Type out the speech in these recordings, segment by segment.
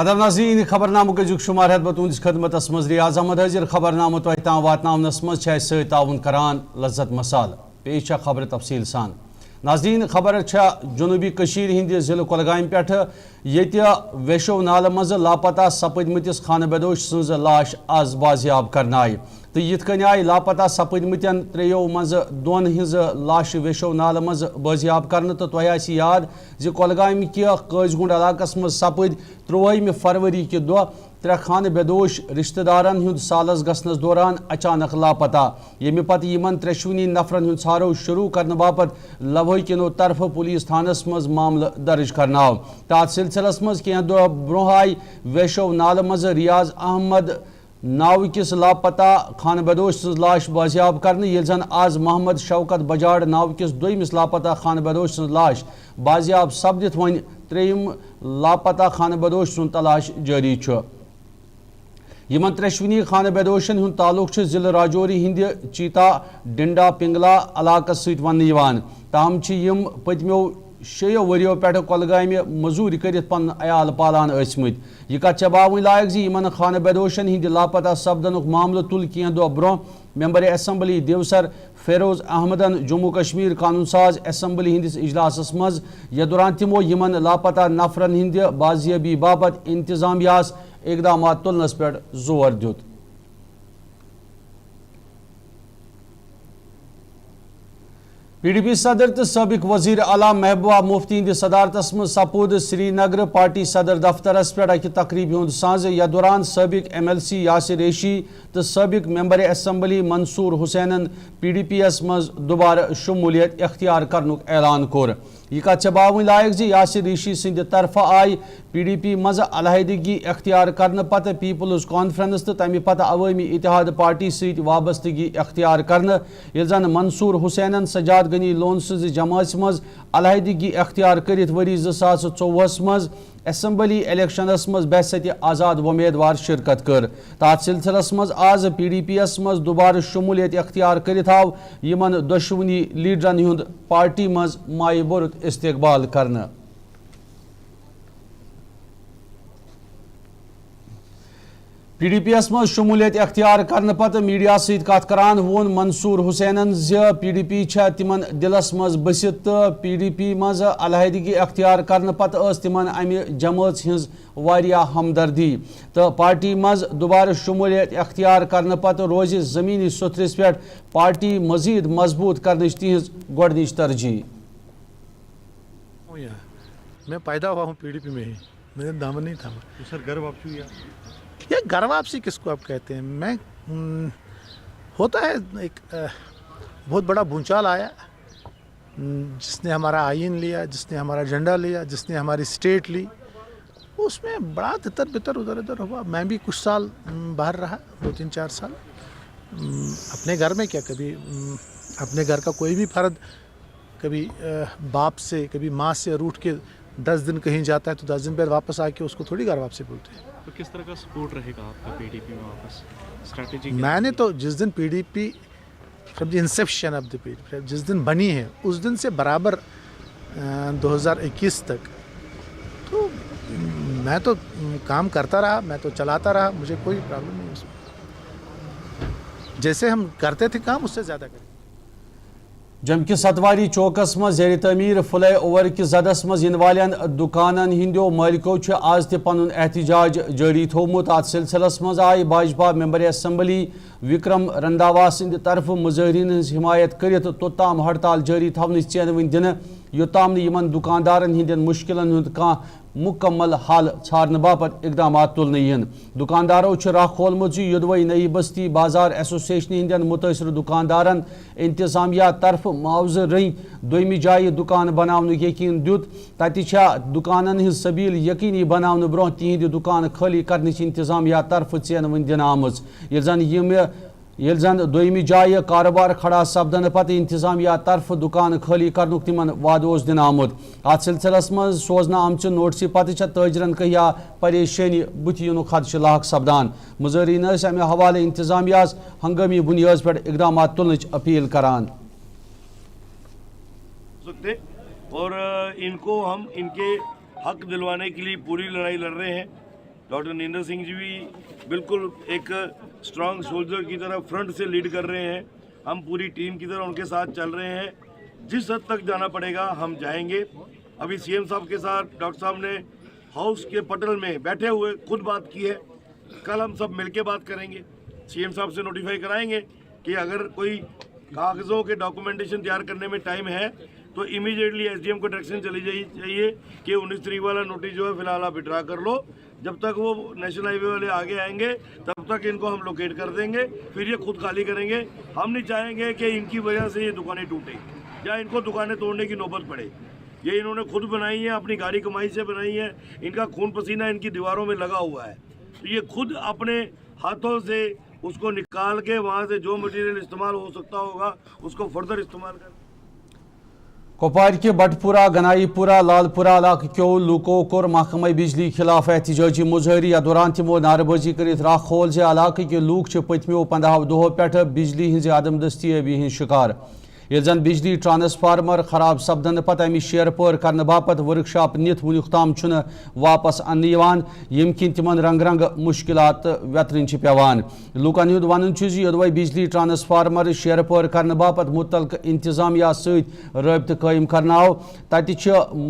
आदाब नाज़रीन खबरनामु के शुमार तुंदिस खदमत मज रियाज अहमद हाजिर खबरनामु तोह ताम वातनावनस मज ताउन करान लज्जत मसाल पेश खबर तफसील सान। नाज़रीन खबर जनूबी कशीर हिंद जिले कुलगाम पे ये वेशो नाल मज लापता सपदमतिस खान बदोश सज लाश आज बाजियाब करना आई तो यिथ आय लापता सपदमतन त्रेयो मज दोन हिज लाश वेशो नाल मज बाजियाब करने तो तोह याद जि कुलगाम कि काजगुंड इलाकस मज सपद 13 फरवरी के दो त्रे खान बेदोश रिश्तेदारन हुंद सालस गसनस दौरान अचानक लापता ये पत यमन त्रेशवनी नफरन हुंद छारो शुरू करने बापत लवहकिनो तरफ पुलिस थानस मज मामला दर्ज करना तथ सिलसिलस मज कह दो ब्रोह आय वेशो नाल मज रियाज अहमद नाव किस लापता खान बदोश सज लाश बाजियाब करने ये जन आज मोहम्मद शौकत बजाड़ नाव किस दोयमिस लापता खान बदोश सज लाश बाजियाब सपदित वन त्रेयम लापता खान बदोश सुन तलाश जारी यमन त्रेशवनी खान बदोशन हुंद ताल्लुक जिले राजौरी हिंद चीता डिंडा पिंगला इलाकस सत वन ताम यम पतमो 6 वरियों पे कुलगाम मजूरी कर पन अयाल पालान ásमत यह कत बावन लायक यमन खान बदोशन हिंद लापता सपदनुक मामल तुल कह दो ब्रोह मेंबर असम्बली देवसर फेरोज अहमदन जम्मू कश्मीर कानून साज असम्बली हिंदिस इजलासस मज यह दौरान तिमो यमन लापता नफरन हिंद बाजियाबी बाबत इंतजामियास इकदामात तुलनस पे जोर दित। PDP सदर तो सबक वजीर आला महबूबा मुफ्ती हंद सदारतस मज सपूद श्रीनगर पार्टी सदर दफ्तरस पे अक तकरीबी हुंद साज यह दौरान सबक MLC यासिर रेशी तो सबक मेंबर असम्बली मंसूर हुसैनन PDPs मज दोबारा शमूलियत इख्तियार करनुक ऐलान कोर यह कत बावन लायक यासिर रेशी सिंद तरफ आय PDP मज अलहदगी इख्तियार करने पत पीपल्स कॉन्फ्रेंस तो तमि पत अवामी इतिहाद पार्टी सत वाबस्तगी इख्तियार करने ये जन मंसूर हुसैनन सजाद गनी लोन सज जमात मज अलहदगी इख्तियार कर वरी 2024 मज असम्बली इलेक्शनस मज बहसत आज़ाद उम्मीदवार शिरकत कर तथ सिलसिलस मज आज PDPs मज दोबारा शमूलियत इख्तियार कर यमन दुश्मनी लीडरन हुंद पार्टी मज माय बुरुत इस्तकबाल करना। PDPs मज शमूलियत इख्तियार करने पत मीडिया सत कत करान वोन मंसूर हुसैनन PDP तिमन दिलस मज बसित तो PDP मज अलहदगी इख्तियार करने पत तिमन अमि जमात हिंज वारियाह हमदर्दी तो पार्टी मज दोबारा शमूलियत इख्तियार करने पत रोज जमीनी सुथरिस पे पार्टी मजीद मजबूत करने तिहज गोडनिच तरजीह। मैं पैदा हुआ हूँ PDP में ही, मेरे दामन नहीं था। तो सर घर वापसी हुई ये घर वापसी किसको आप कहते हैं? मैं होता है एक बहुत बड़ा भूचाल आया जिसने हमारा आइन लिया, जिसने हमारा झंडा लिया, जिसने हमारी स्टेट ली, उसमें बड़ा तितर बितर उधर उधर हुआ। मैं भी कुछ साल बाहर रहा, 2-3-4 साल। अपने घर में क्या, कभी अपने घर का कोई भी फर्द कभी बाप से कभी माँ से रूठ के 10 दिन कहीं जाता है तो 10 दिन बाद वापस आके उसको थोड़ी घर वापसी बोलते हैं। तो किस तरह का सपोर्ट रहेगा आपका PDP में वापस स्ट्रैटेजी? मैंने तो जिस दिन PDP from the Inception of the PDP जिस दिन बनी है उस दिन से बराबर 2021 तक तो मैं तो काम करता रहा, मैं तो चलाता रहा, मुझे कोई प्रॉब्लम नहीं उसमें। जैसे हम करते थे काम उससे ज़्यादा करें। जमकि सतवारी चौकस मज जेर तमीर फ्लाई ओवर कि जदस मज इन वालन दुकानन हिंदो मालिको आज ते पनुन एहतजाज जारी थोमुत। अत सिलसिलस मज आय भाजपा मेंबर असम्बली विक्रम रंधावा सिंद तरफ मुजाहिरीन हज हिमायत करित तोताम हड़ताल जारी थवनच चेनवन दिन योताम यमन दुकानदारन हिंदन मुश्किलन हुंद कां मुकम्मल हल छाड़ने बापत इकदामात तुलने यन। दुकानदारों राह खोलमुत युदवई नई बस्ती बाजार एसोसिएशन हिंदन मुतासर दुकानदारन इंतजामिया तरफ मुआवजह रही दोयमी जाय दुकान बनावनुक यकीन दुत तत दुकानन हिंज सबील यकीनी बनावने ब्रोह तिहिंद दुकान खाली करने इंतजामिया तरफ चेनवन दिन आमज ये जन दोयमी जाय कारोबार खड़ा सपदन पत इंतजामिया तरफ दुकान खाली करनुक तिमन वादोस दिन आमुत। अत सिलसिलस मज सोजना आमच नोटिस पत तजरन कहिया परेशानी बुथ युनुक खदश लाक सपदान। मुजाहिरीन अमे हवाले इंतजामियास हंगामी बुनियाद पर इकदामात तुलनच अपील करान। और इनको हम इनके हक दिलवाने के लिए पूरी लड़ाई लड़ रहे हैं डॉक्टर नरेंद्र सिंह जी भी बिल्कुल एक स्ट्रांग सोल्जर की तरह फ्रंट से लीड कर रहे हैं। हम पूरी टीम की तरह उनके साथ चल रहे हैं। जिस हद तक जाना पड़ेगा हम जाएंगे। अभी सीएम साहब के साथ डॉक्टर साहब ने हाउस के पटल में बैठे हुए खुद बात की है। कल हम सब मिलके बात करेंगे। सीएम साहब से नोटिफाई कराएंगे कि अगर कोई कागज़ों के डॉक्यूमेंटेशन तैयार करने में टाइम है तो इमीडिएटली एसडीएम को डायरेक्शन चली चाहिए कि 19 तारीख वाला नोटिस जो है फिलहाल आप विड्रा कर लो। जब तक वो नेशनल हाईवे वाले आगे आएंगे तब तक इनको हम लोकेट कर देंगे, फिर ये खुद खाली करेंगे। हम नहीं चाहेंगे कि इनकी वजह से ये दुकानें टूटें या इनको दुकानें तोड़ने की नौबत पड़े। ये इन्होंने खुद बनाई है, अपनी गाड़ी कमाई से बनाई है। इनका खून पसीना इनकी दीवारों में लगा हुआ है। तो ये खुद अपने हाथों से उसको निकाल के वहाँ से जो मटेरियल इस्तेमाल हो सकता होगा उसको फर्दर इस्तेमाल कर। कोपवार के बटपुरा, गनाईपुरा, लालपुरा इलाके क्यों लूको कोर महकमा बिजली खिलाफ एहतजाजी मुजाहरी। या दौरान तमो नारेबाजी कर राख खोल जे इलाके के लूक पतमो 15 दोहों पे बिजली हज अदम दस्तियाबी हज शिकार। ये जन बिजली ट्रांसफार्मर खराब सपदन पत अमि शेयर पर करने बापत वर्कशॉप नित वुनुक ताम वापस अन्न यम किन तिमन रंग रंग मुश्किलात व्यतरन पेवान। लूकन हुंद वन योदवे बिजली ट्रांसफार्मर शेयर पर करने बापत मुतलक इंतजामिया सत रब्त कायम करनाव तत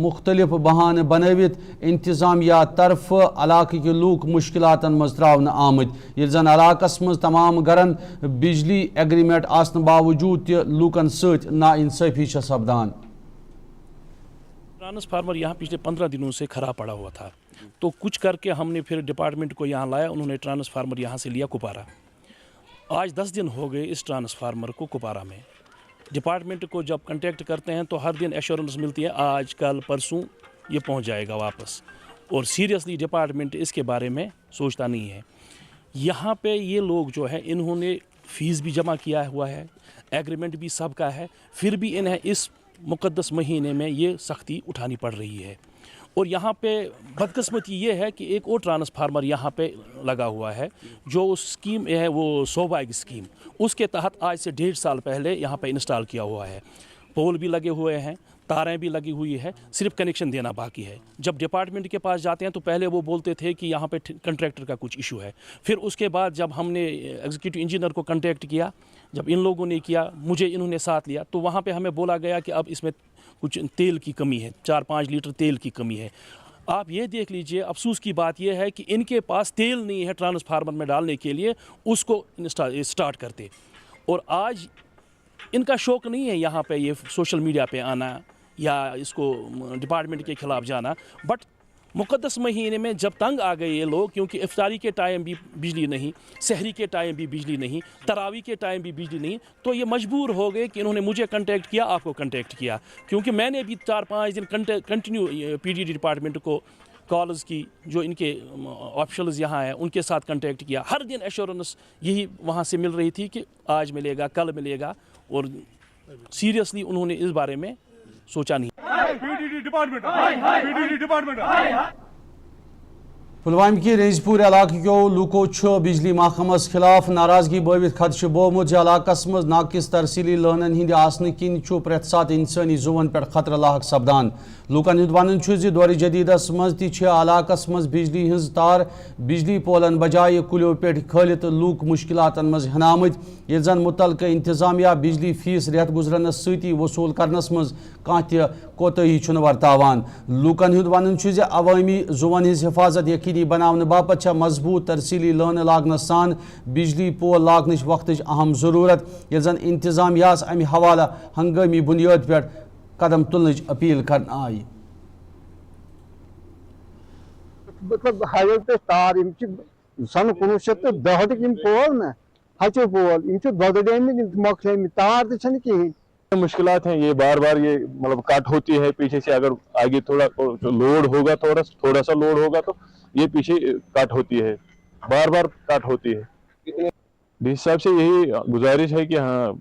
मुख्तलिफ बहान बनवित इंतजामिया तरफ इलाके के लूक मुश्किलातन मज त्रावन आमत। ये जन इलाकस मज तमाम गरन बिजली एग्रीमेंट आसन बावजूद त लूकन नाइंसाफी सपदान। ट्रांसफार्मर यहाँ पिछले 15 दिनों से खराब पड़ा हुआ था, तो कुछ करके हमने फिर डिपार्टमेंट को यहाँ लाया। उन्होंने ट्रांसफार्मर यहाँ से लिया कुपारा। आज 10 दिन हो गए इस ट्रांसफार्मर को कुपारा में। डिपार्टमेंट को जब कांटेक्ट करते हैं तो हर दिन एश्योरेंस मिलती है आज कल परसों ये पहुँच जाएगा वापस। और सीरियसली डिपार्टमेंट इसके बारे में सोचता नहीं है। यहाँ पे ये लोग जो है इन्होंने फ़ीस भी जमा किया हुआ है, एग्रीमेंट भी सबका है, फिर भी इन्हें इस मुक़द्दस महीने में ये सख्ती उठानी पड़ रही है। और यहाँ पे बदकिस्मती ये है कि एक और ट्रांसफार्मर यहाँ पे लगा हुआ है जो स्कीम है वो सौभाग्य स्कीम, उसके तहत आज से 1.5 साल पहले यहाँ पे इंस्टॉल किया हुआ है। पोल भी लगे हुए हैं, तारें भी लगी हुई है, सिर्फ कनेक्शन देना बाकी है। जब डिपार्टमेंट के पास जाते हैं तो पहले वो बोलते थे कि यहाँ पे कंट्रैक्टर का कुछ इशू है। फिर उसके बाद जब हमने एग्जीक्यूटिव इंजीनियर को कांटेक्ट किया, जब इन लोगों ने किया, मुझे इन्होंने साथ लिया, तो वहाँ पे हमें बोला गया कि अब इसमें कुछ तेल की कमी है, 4-5 लीटर तेल की कमी है। आप ये देख लीजिए, अफसोस की बात यह है कि इनके पास तेल नहीं है ट्रांसफार्मर में डालने के लिए, उसको स्टार्ट करते। और आज इनका शौक़ नहीं है यहाँ पे ये सोशल मीडिया पे आना या इसको डिपार्टमेंट के खिलाफ जाना। बट मुक़द्दस महीने में जब तंग आ गए ये लोग, क्योंकि इफ्तारी के टाइम भी बिजली नहीं, सहरी के टाइम भी बिजली नहीं, तरावी के टाइम भी बिजली नहीं, तो ये मजबूर हो गए कि इन्होंने मुझे कांटेक्ट किया, आपको कांटेक्ट किया। क्योंकि मैंने भी 4-5 दिन कंटिन्यू पीडीडी डिपार्टमेंट को कॉल्स की, जो इनके ऑफिशियल्स यहाँ हैं उनके साथ कांटेक्ट किया। हर दिन एश्योरेंस यही वहाँ से मिल रही थी कि आज मिलेगा, कल मिलेगा। और सीरियसली उन्होंने इस बारे में सोचा नहीं। पुलवामा की रेंजपुर इलाके क्यों लूको बिजली महकमस खिलाफ नाराजगी बवित खदश बोमुत इलाकस मज नाकिस तरसीली लहनन हिंद आसन किन प्रेत सात इंसानी जुवन पे खतरा लाक सपदान। लूकन हुंद वन दौर जदीदस मज इलाकस मज बिजली हज तार बिजली पोलन बजाय कुलियों पे खलित लूक मुश्किलातन मज हनामत। ये जन मुतलका इंतजामिया बिजली फीस रेत गुजरनस सती वसूल करनस मज कह कोताही वर्तावान। लूकन हुंद वन अवामी जुवन हज हिफाजत यकीनी बनाने बापत मजबूत तरसीली लन लागन सान बिजली पोल लागन वक्त अहम जरूरत। ये जन इंतजामिया अमि हवाला हंगामी बुनियाद पे कदम तुलने अपील कर आई। मतलब हाईवे पे तार सन 1910 पोल न हचो पोल मखल तार तो कहीं मुश्किलात हैं। ये बार बार ये मतलब कट होती है पीछे से। अगर आगे थोड़ा लोड होगा, थोड़ा सा लोड होगा तो ये पीछे कट होती है, बार बार कट होती है। इस हिसाब से यही गुजारिश है कि हाँ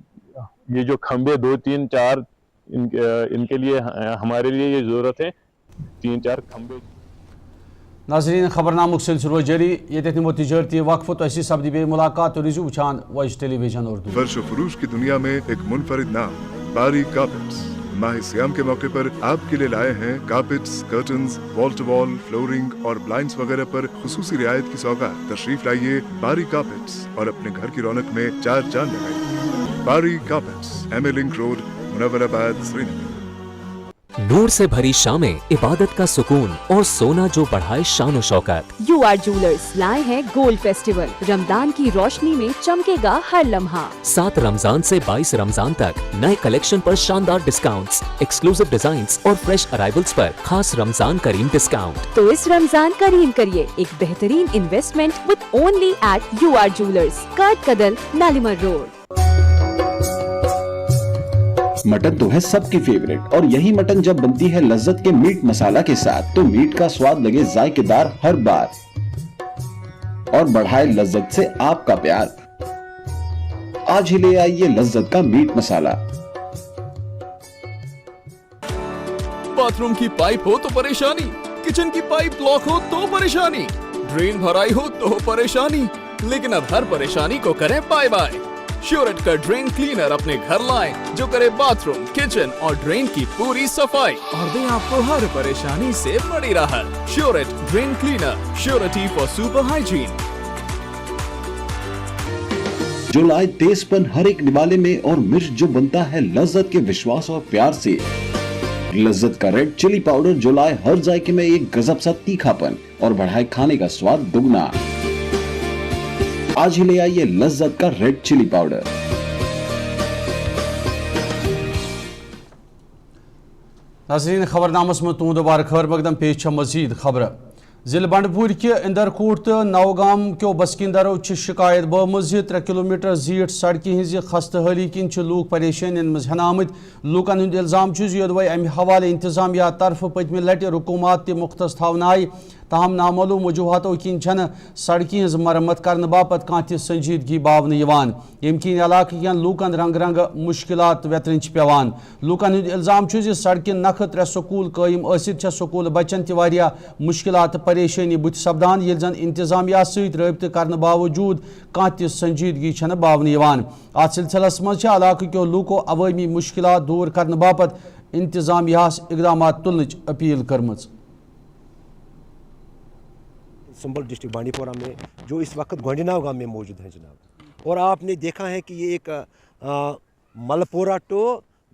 ये जो खंबे 2, 3, 4 इनके लिए हमारे लिए ये जरूरत है 3-4 खंबे। नाज़रीन खबरनामुक सिलसिलो जारी ये निमो तिजारती वक्फ तो ऐसी सब्दी बे मुलाकात और रिजू वुचान वॉइस टेलीविजन उर्दू। फर्श फरूश की दुनिया में एक मुनफरिद नाम बारी कार्पेट्स। माह सियाम के मौके पर आपके लिए लाए हैं carpets, curtains, wall to wall, flooring और ब्लाइंड्स वगैरह पर खुसूसी रियायत की सौगात। तशरीफ लाइए बारी कारपेट्स और अपने घर की रौनक में चार चांद लगाइए। Bari carpets, MA link road, Munawwarabad, Srinagar. नूर से भरी शामें, इबादत का सुकून और सोना जो बढ़ाए शान शौकत। UR Jewelers लाए हैं गोल्ड फेस्टिवल। रमजान की रोशनी में चमकेगा हर लम्हा। 7 रमजान से 22 रमजान तक नए कलेक्शन पर शानदार डिस्काउंट्स, एक्सक्लूसिव डिजाइन्स और फ्रेश अराइवल्स पर खास रमजान करीम डिस्काउंट। तो इस रमजान करीम करिए एक बेहतरीन investment with only at UR Jewelers, काट कदल, नालिमर रोड। मटन तो है सबकी फेवरेट, और यही मटन जब बनती है लज्जत के मीट मसाला के साथ तो मीट का स्वाद लगे जायकेदार हर बार और बढ़ाए लज्जत से आपका प्यार। आज ही ले आइए लज्जत का मीट मसाला। बाथरूम की पाइप हो तो परेशानी, किचन की पाइप ब्लॉक हो तो परेशानी, ड्रेन भराई हो तो परेशानी, लेकिन अब हर परेशानी को करें बाय बाय। श्योरेट का ड्रेन क्लीनर अपने घर लाएं, जो करे बाथरूम, किचन और ड्रेन की पूरी सफाई और दे आपको हर परेशानी से बड़ी राहत। श्योरेट drain cleaner, surety for super hygiene. जो लाए तेजपन हर एक निवाले में और मिर्च जो बनता है लज्जत के विश्वास और प्यार से। लज्जत का रेड चिली पाउडर जो लाए हर जायके में एक गजब सा तीखापन और बढ़ाए खाने का स्वाद दुगना। आज ही ले आइए लज्जत का रेड चिली पाउडर। नाज़रीन, खबरनामस में तुम दोबारा खबर मकदम पेश मजीद खबर। जिले बंडपुर के इंदरकोट तो नौगाम क्यों बसकिंदरों शिकायत बमज 3 किलोमीटर जीट सड़कें हज खस्तहाली किन लूक परेशान मज हेन आमत। लूकन हंद इल्जाम योदवे अमि हवाले इंतजामिया तरफ पतम लटि रुकूमत ते मुख्तस थवन आय, ताहम नामालूम वजूहतों किन सड़कें हज मरम्मत करने बापत कह त संजीदगी बावन यम किन इलाक लूकन रंग रंग मुश्किलात वेतन पेवान। लूकन हंद इल्जाम सड़कें नख 3 स्कूल कायम आसित स्कूल बच्चन तह मुश्किलात परेशानी बुथ सपदान, ये जन इंतजामिया सत रब्त करने बावजूद कह त संजीदगी बावन। अत सिलसिलस मज इलाक क्यों लूको अवामी मुश्किलात दूर करने बापत इंतजामिया इकदाम तुलने अपील करम। संबल डिस्ट्रिक्ट बांडीपोरा में जो इस वक्त गोंडीनाव गांव में मौजूद हैं जनाब, और आपने देखा है कि ये एक मलपोरा टू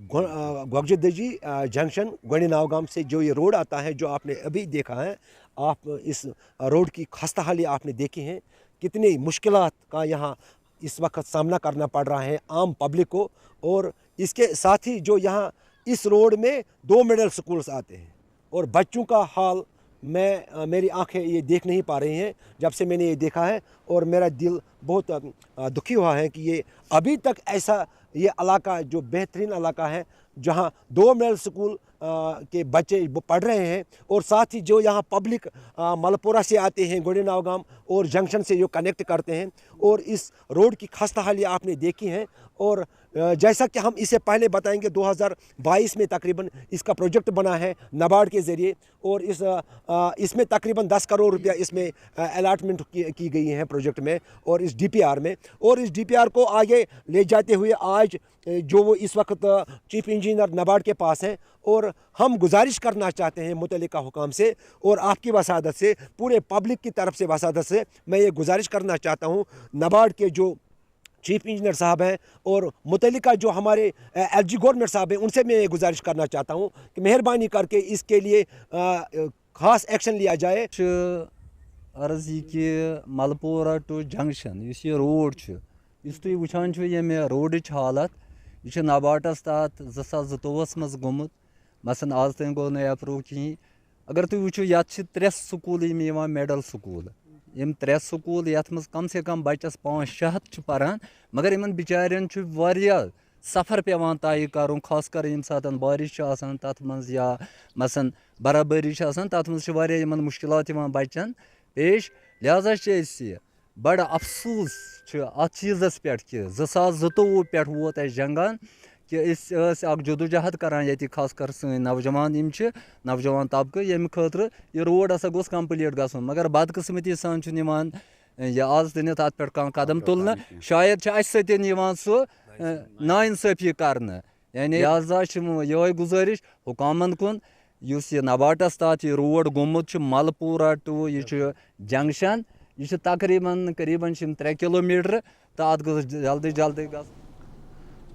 गोगजदजी जंक्शन गोंडीनाव गांव से जो ये रोड आता है, जो आपने अभी देखा है, आप इस रोड की खस्ताहाली आपने देखी है, कितनी मुश्किलात का यहाँ इस वक्त सामना करना पड़ रहा है आम पब्लिक को। और इसके साथ ही जो यहाँ इस रोड में 2 मिडिल स्कूल्स आते हैं और बच्चों का हाल मेरी आंखें ये देख नहीं पा रही हैं जब से मैंने ये देखा है, और मेरा दिल बहुत दुखी हुआ है कि ये अभी तक ऐसा ये इलाका जो बेहतरीन इलाका है जहाँ 2 मिडिल स्कूल के बच्चे पढ़ रहे हैं, और साथ ही जो यहाँ पब्लिक मलपुरा से आते हैं गोंडीनाव गांव और जंक्शन से जो कनेक्ट करते हैं, और इस रोड की खस्ताहाली आपने देखी है। और जैसा कि हम इसे पहले बताएंगे 2022 में तकरीबन इसका प्रोजेक्ट बना है नाबार्ड के ज़रिए, और इसमें तकरीबन 10 करोड़ रुपया इसमें अलाटमेंट की गई है प्रोजेक्ट में और इस DPR में। और इस DPR को आगे ले जाते हुए आज जो वो इस वक्त चीफ इंजीनियर नाबार्ड के पास हैं, और हम गुजारिश करना चाहते हैं मुतल्लिका हुकाम से और आपकी वसादत से, पूरे पब्लिक की तरफ से वसादत से मैं ये गुजारिश करना चाहता हूँ नाबार्ड के जो चीफ इंजीनियर साहब हैं और मुतल्लिका जो हमारे LG गवर्नमेंट साहब हैं, उनसे मैं ये गुजारिश करना चाहता हूँ कि मेहरबानी करके इसके लिए ख़ास एक्शन लिया जाए। अर्ज़ यह कि मलपोरा टू जंक्शन इस ये रोड तुम वुचान ये रोड हालत, यह नाबार्डस तहत 2022 मज गोमुत, मसन आज तक गो ना अप्रूव कहीं। अगर तुम वो ये 3 स्कूल मिडल स्कूल, यम 3 स्कूल ये कम से कम बच्चस 500 पारान, मगर इन बिचारियन सफ़र पेवान तय कर, खास कर यम सात बारिश तथ मज या मसन बराबरी तथ मज मुश्किलात बच्चन पेश। लिहाजा बड़ अफसूस अत चीज़स पे कि 2022 पे वोत जंगान कि जदोजहद करान ये खास कर सन नौजवान नौजवान तबक़ यम खतर यह रोड हसा गोस कम्प्लीट गसन, मगर बदकिस्मती सान यह आज दिन अत पे कदम तुलना, शायद सह नाइंसाफ़ी कर یعنی لہذا یہ گزارش حکامن کن اس یہ نباٹس تحت یہ روڈ گومت مل پورہ ٹو یہ جنکشن یہ تقریباً 3 کلومیٹر تو ات گوٚژھ جلدی جلدی گژھُن.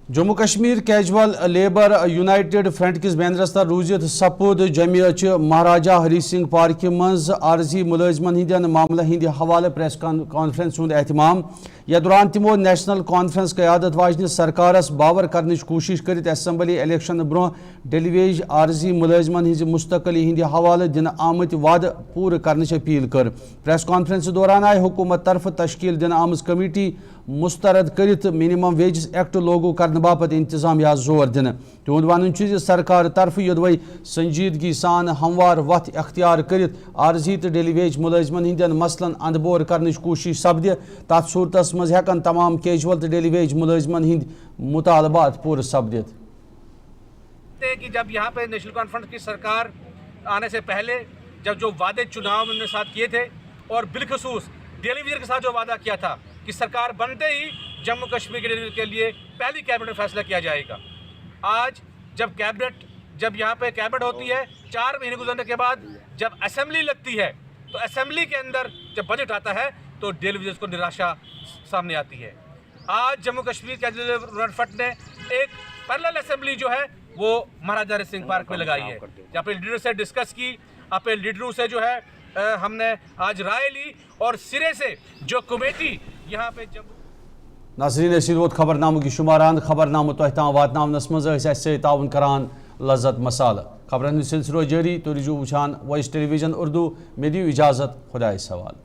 Jammu Kashmir casual labour united front کس بینرس تر روزت سپود جمعہ مہاراجہ ہری سنگھ پارکہ مز عارضی ملازمن ہندین معاملہ ہند حوالہ پریس کانفرنس ہند اہتمام یا دوران تمو نیشنل کانفرنس قیادت واجنہ سرکارس باور کرنچ کوشش کرت اسمبلی الیکشن برو ڈیلی ویج عارضی ملازمن ہز مستقلی ہند حوالہ دن آمت وعدہ پور کرنچ اپیل کر. پریس کانفرنس دوران آئی حکومت طرف تشکیل دن آمز کمیٹی مسترد کرت منیمم ویجز ایکٹ لوگو کرنے باپت انتظامیہ زور دن. تہد ون سرکار طرف یدوی سنجیدگی سان ہموار وتھ اختیار کرت عارضی تو ڈیلی ویج ملازمن ہندین مسلن اند بور کرنچ کوشش سپدِ تات صورتس مز ہیکن تمام کیجول تو ڈیلی ویج ملازمن ہند مطالبات پور سپدت. کہ جب یہاں پہ نیشنل کانفرنس کی سرکار آنے سے پہلے جب جو وعدے چناؤ میں نے ساتھ کیے تھے اور بالخصوص ڈیلی ویژن کے ساتھ جو وعدہ کیا تھا کہ سرکار بنتے ہی جموں کشمیر کے ڈیلی ویژن کے لیے پہلی کیبنٹ میں فیصلہ کیا جائے گا. آج جب یہاں پہ کیبنٹ ہوتی ہے 4 مہینے گزرنے کے بعد جب اسمبلی لگتی ہے تو اسمبلی کے اندر جب بجٹ آتا ہے تو ڈیلی ویژن کو نراشا سامنے آتی ہے. آج جموں کشمیر کے فرنٹ نے ایک پیرلل اسمبلی جو ہے وہ مہاراجہ ہری سنگھ پارک میں لگائی ہے. اپنے لیڈر سے ڈسکس کی, اپنے لیڈروں سے جو ہے ہم نے آج رائے لی اور سرے سے جو کمیٹی یہاں پہ ناظرین اس ووت خبر نامہ کی شماران خبر نامہ تہ تام واتناونس مز سی تعاون کران لذت مسالہ. خبرن ہند سلسلہ جاری تو رجوع وچھان وائس ٹیلی ویژن اردو. مے دیو اجازت, خدا حوالہ.